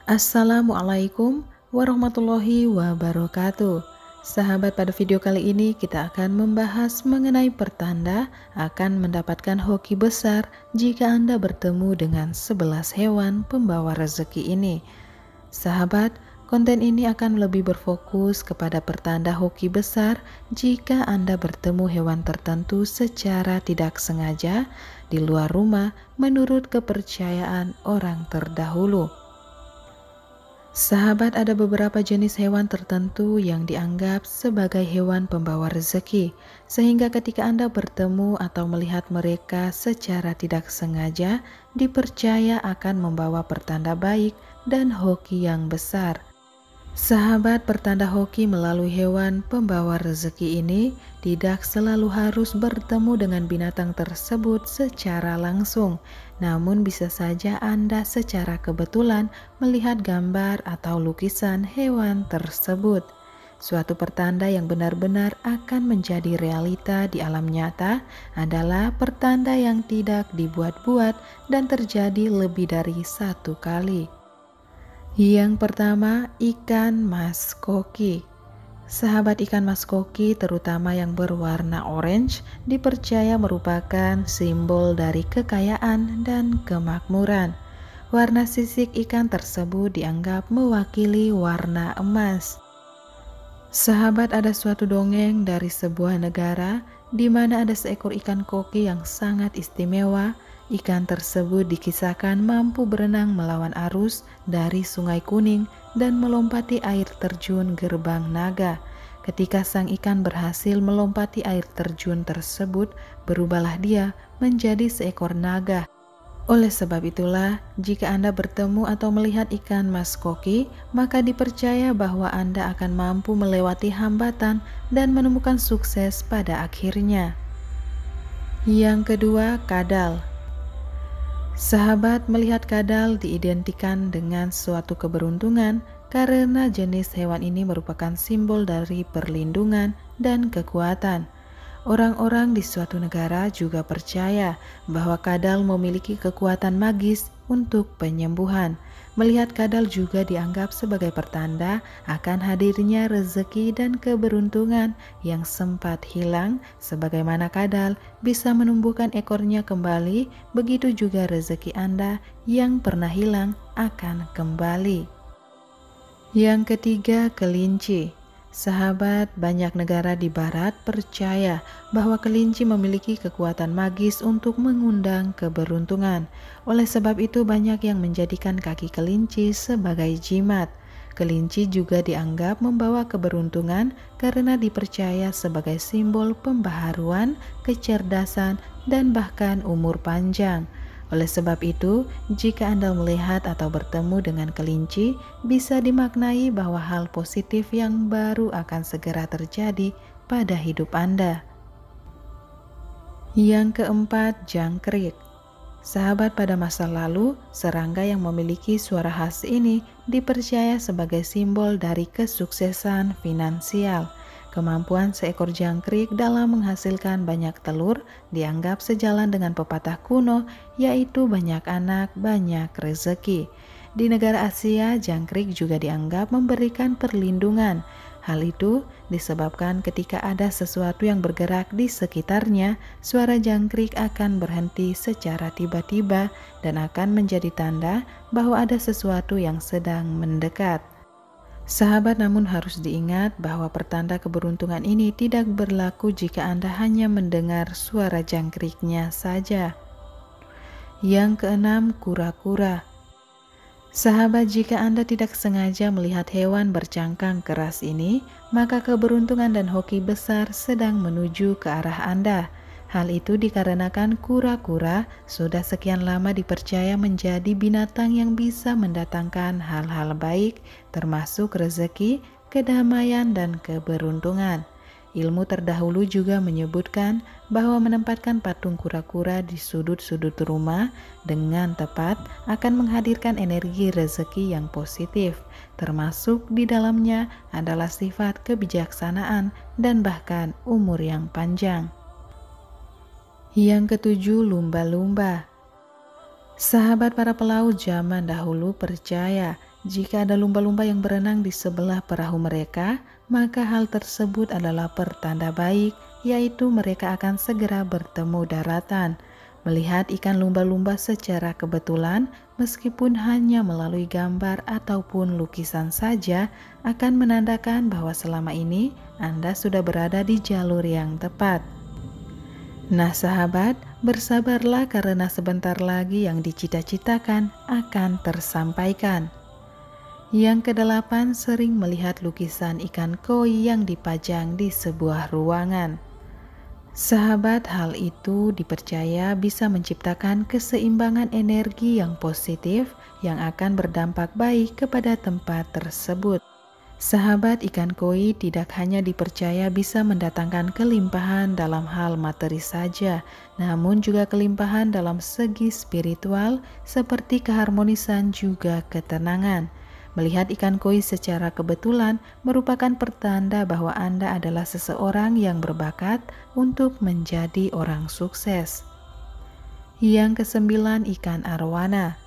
Assalamualaikum warahmatullahi wabarakatuh. Sahabat, pada video kali ini kita akan membahas mengenai pertanda akan mendapatkan hoki besar jika Anda bertemu dengan 11 hewan pembawa rezeki ini. Sahabat, konten ini akan lebih berfokus kepada pertanda hoki besar jika Anda bertemu hewan tertentu secara tidak sengaja di luar rumah menurut kepercayaan orang terdahulu. Sahabat, ada beberapa jenis hewan tertentu yang dianggap sebagai hewan pembawa rezeki, sehingga ketika Anda bertemu atau melihat mereka secara tidak sengaja, dipercaya akan membawa pertanda baik dan hoki yang besar. Sahabat, pertanda hoki melalui hewan pembawa rezeki ini tidak selalu harus bertemu dengan binatang tersebut secara langsung. Namun bisa saja Anda secara kebetulan melihat gambar atau lukisan hewan tersebut. Suatu pertanda yang benar-benar akan menjadi realita di alam nyata adalah pertanda yang tidak dibuat-buat dan terjadi lebih dari satu kali. Yang pertama, ikan mas koki. Sahabat, ikan mas koki terutama yang berwarna orange dipercaya merupakan simbol dari kekayaan dan kemakmuran. Warna sisik ikan tersebut dianggap mewakili warna emas. Sahabat, ada suatu dongeng dari sebuah negara di mana ada seekor ikan koki yang sangat istimewa. Ikan tersebut dikisahkan mampu berenang melawan arus dari Sungai Kuning dan melompati air terjun Gerbang Naga. Ketika sang ikan berhasil melompati air terjun tersebut, berubahlah dia menjadi seekor naga. Oleh sebab itulah, jika Anda bertemu atau melihat ikan mas koki, maka dipercaya bahwa Anda akan mampu melewati hambatan dan menemukan sukses pada akhirnya. Yang kedua, kadal. Sahabat, melihat kadal diidentikan dengan suatu keberuntungan karena jenis hewan ini merupakan simbol dari perlindungan dan kekuatan. Orang-orang di suatu negara juga percaya bahwa kadal memiliki kekuatan magis untuk penyembuhan. Melihat kadal juga dianggap sebagai pertanda akan hadirnya rezeki dan keberuntungan yang sempat hilang. Sebagaimana kadal bisa menumbuhkan ekornya kembali, begitu juga rezeki Anda yang pernah hilang akan kembali. Yang ketiga, kelinci. Sahabat, banyak negara di barat percaya bahwa kelinci memiliki kekuatan magis untuk mengundang keberuntungan. Oleh sebab itu banyak yang menjadikan kaki kelinci sebagai jimat. Kelinci juga dianggap membawa keberuntungan karena dipercaya sebagai simbol pembaharuan, kecerdasan, dan bahkan umur panjang. Oleh sebab itu, jika Anda melihat atau bertemu dengan kelinci, bisa dimaknai bahwa hal positif yang baru akan segera terjadi pada hidup Anda. Yang keempat, jangkrik. Sahabat, pada masa lalu, serangga yang memiliki suara khas ini dipercaya sebagai simbol dari kesuksesan finansial. Kemampuan seekor jangkrik dalam menghasilkan banyak telur dianggap sejalan dengan pepatah kuno, yaitu banyak anak, banyak rezeki. Di negara Asia, jangkrik juga dianggap memberikan perlindungan. Hal itu disebabkan ketika ada sesuatu yang bergerak di sekitarnya, suara jangkrik akan berhenti secara tiba-tiba dan akan menjadi tanda bahwa ada sesuatu yang sedang mendekat. Sahabat, namun harus diingat bahwa pertanda keberuntungan ini tidak berlaku jika Anda hanya mendengar suara jangkriknya saja. Yang keenam, kura-kura. Sahabat, jika Anda tidak sengaja melihat hewan bercangkang keras ini, maka keberuntungan dan hoki besar sedang menuju ke arah Anda. Hal itu dikarenakan kura-kura sudah sekian lama dipercaya menjadi binatang yang bisa mendatangkan hal-hal baik, termasuk rezeki, kedamaian, dan keberuntungan. Ilmu terdahulu juga menyebutkan bahwa menempatkan patung kura-kura di sudut-sudut rumah dengan tepat akan menghadirkan energi rezeki yang positif, termasuk di dalamnya adalah sifat kebijaksanaan dan bahkan umur yang panjang. Yang ketujuh, lumba-lumba. Sahabat, para pelaut zaman dahulu percaya Jika ada lumba-lumba yang berenang di sebelah perahu mereka, maka hal tersebut adalah pertanda baik, yaitu mereka akan segera bertemu daratan. Melihat ikan lumba-lumba secara kebetulan, meskipun hanya melalui gambar ataupun lukisan saja, akan menandakan bahwa selama ini Anda sudah berada di jalur yang tepat. Nah sahabat, bersabarlah karena sebentar lagi yang dicita-citakan akan tersampaikan. Yang kedelapan, sering melihat lukisan ikan koi yang dipajang di sebuah ruangan. Sahabat, hal itu dipercaya bisa menciptakan keseimbangan energi yang positif yang akan berdampak baik kepada tempat tersebut. Sahabat, ikan koi tidak hanya dipercaya bisa mendatangkan kelimpahan dalam hal materi saja, namun juga kelimpahan dalam segi spiritual seperti keharmonisan juga ketenangan. Melihat ikan koi secara kebetulan merupakan pertanda bahwa Anda adalah seseorang yang berbakat untuk menjadi orang sukses. Yang kesembilan, ikan arwana.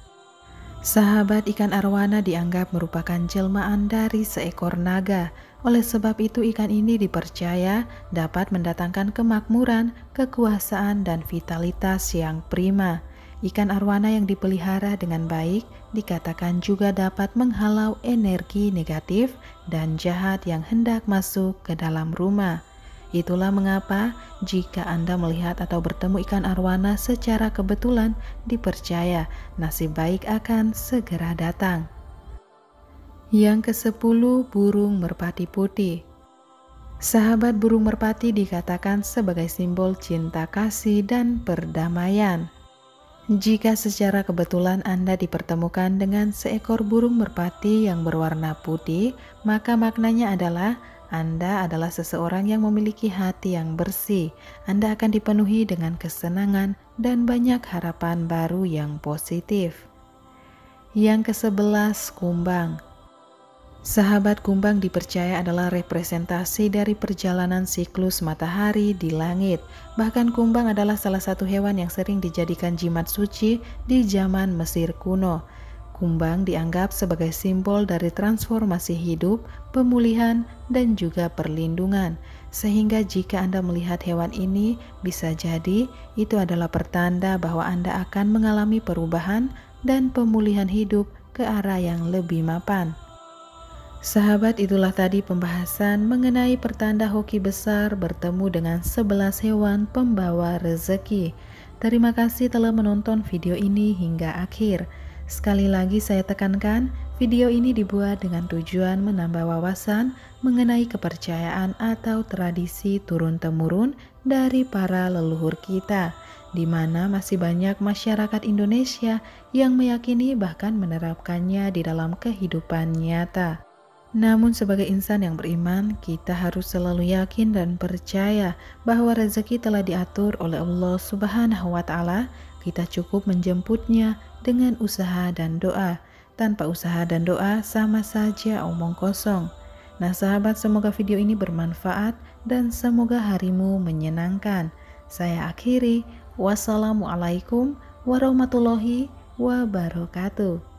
Sahabat, ikan arwana dianggap merupakan jelmaan dari seekor naga. Oleh sebab itu ikan ini dipercaya dapat mendatangkan kemakmuran, kekuasaan, dan vitalitas yang prima. Ikan arwana yang dipelihara dengan baik dikatakan juga dapat menghalau energi negatif dan jahat yang hendak masuk ke dalam rumah. Itulah mengapa jika Anda melihat atau bertemu ikan arwana secara kebetulan, dipercaya nasib baik akan segera datang. Yang ke-10, burung merpati putih. Sahabat, burung merpati dikatakan sebagai simbol cinta kasih dan perdamaian. Jika secara kebetulan Anda dipertemukan dengan seekor burung merpati yang berwarna putih, maka maknanya adalah Anda adalah seseorang yang memiliki hati yang bersih. Anda akan dipenuhi dengan kesenangan dan banyak harapan baru yang positif. Yang ke-11, kumbang. Sahabat, kumbang dipercaya adalah representasi dari perjalanan siklus matahari di langit. Bahkan kumbang adalah salah satu hewan yang sering dijadikan jimat suci di zaman Mesir kuno. Kumbang dianggap sebagai simbol dari transformasi hidup, pemulihan, dan juga perlindungan. Sehingga jika Anda melihat hewan ini, bisa jadi itu adalah pertanda bahwa Anda akan mengalami perubahan dan pemulihan hidup ke arah yang lebih mapan. Sahabat, itulah tadi pembahasan mengenai pertanda hoki besar bertemu dengan 11 hewan pembawa rezeki. Terima kasih telah menonton video ini hingga akhir. Sekali lagi saya tekankan, video ini dibuat dengan tujuan menambah wawasan mengenai kepercayaan atau tradisi turun-temurun dari para leluhur kita, di mana masih banyak masyarakat Indonesia yang meyakini bahkan menerapkannya di dalam kehidupan nyata. Namun sebagai insan yang beriman, kita harus selalu yakin dan percaya bahwa rezeki telah diatur oleh Allah Subhanahu wa Ta'ala. Kita cukup menjemputnya dengan usaha dan doa. Tanpa usaha dan doa sama saja omong kosong. Nah sahabat, semoga video ini bermanfaat dan semoga harimu menyenangkan. Saya akhiri. Wassalamualaikum warahmatullahi wabarakatuh.